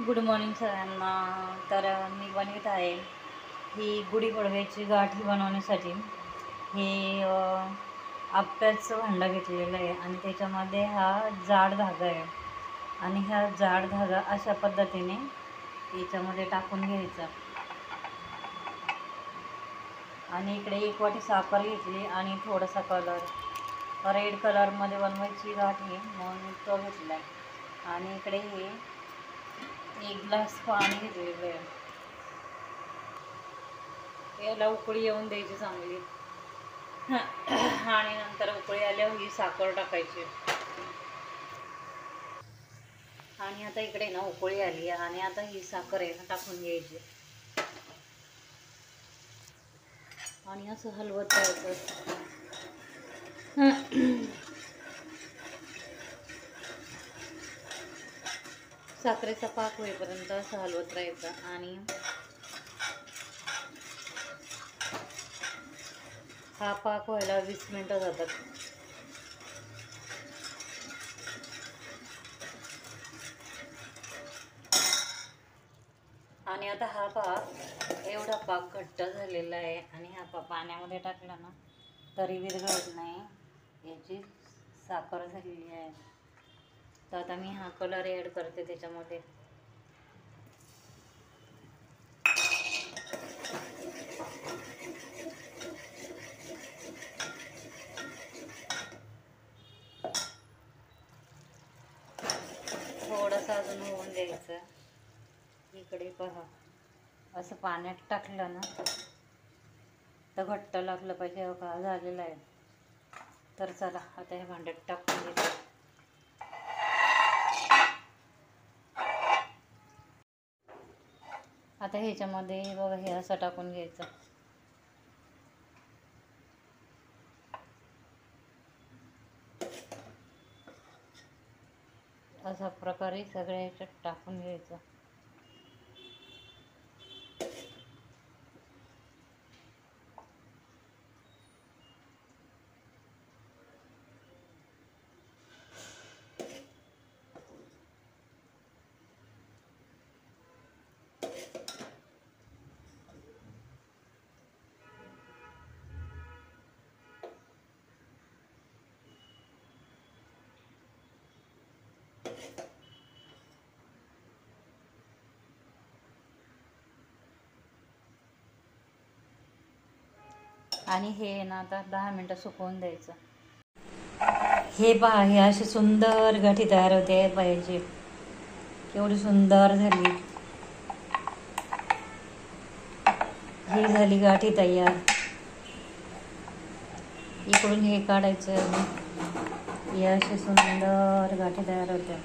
Good morning सगळ्यांना. तर मी बनवित आहे ही गुढीपाडव्याची गाठी बनवण्यासाठी हे आपट्याचं भांडं घेतलेलं आहे आणि त्याच्यामध्ये हा जाड धागा आहे आणि हा जाड धागा अशा पद्धतीने याच्यामध्ये टाकून घ्यायचा आणि इकडे 1 वाटी साखर घेतली आणि थोडासा कलर रेड कलरमध्ये बनवायची गाठ आहे म्हणून तो घेतला आहे आणि इकडे हे 1 ग्लास पाणी घेतलेलं आहे. याला उकळी येऊन द्यायची चांगली आणि नंतर उकळी आल्यावर ही साखर टाकायची आणि आता इकडे ना उकळी आली आणि आता ही साखर आहे ना टाकून घ्यायची आणि असं हलवत राहायचं. साखरेचा पाक होईपर्यंत असं हलवत राहायचं आणि हा पाक व्हायला 20 मिनिटं जातात. आणि आता हा पाक एवढा पाक घट्ट झालेला आहे आणि हा पाण्यामध्ये टाकला ना तरी विरघळत नाही, याची साखर झालेली आहे. तर आता मी हा कलर ॲड करते त्याच्यामध्ये. थोडंसं अजून होऊन द्यायचं. इकडे पहा, असं पाण्यात टाकलं ना तर घट्ट लागलं पाहिजे. का झालेलं आहे. तर चला आता हे भांड्यात टाकून घेते. आता ह्याच्यामध्ये बघा हे असं टाकून घ्यायचं. अशा प्रकारे सगळ्या ह्याच्यात टाकून घ्यायचं. आणि हे ना आता 10 मिनटं सुकवून द्यायचं. हे पहा, हे अशी सुंदर गाठी तयार होते पाहिजे. केवढी सुंदर झाली. ही झाली गाठी तयार. इकडून हे काढायचं. हे अशी सुंदर गाठी तयार होत्या.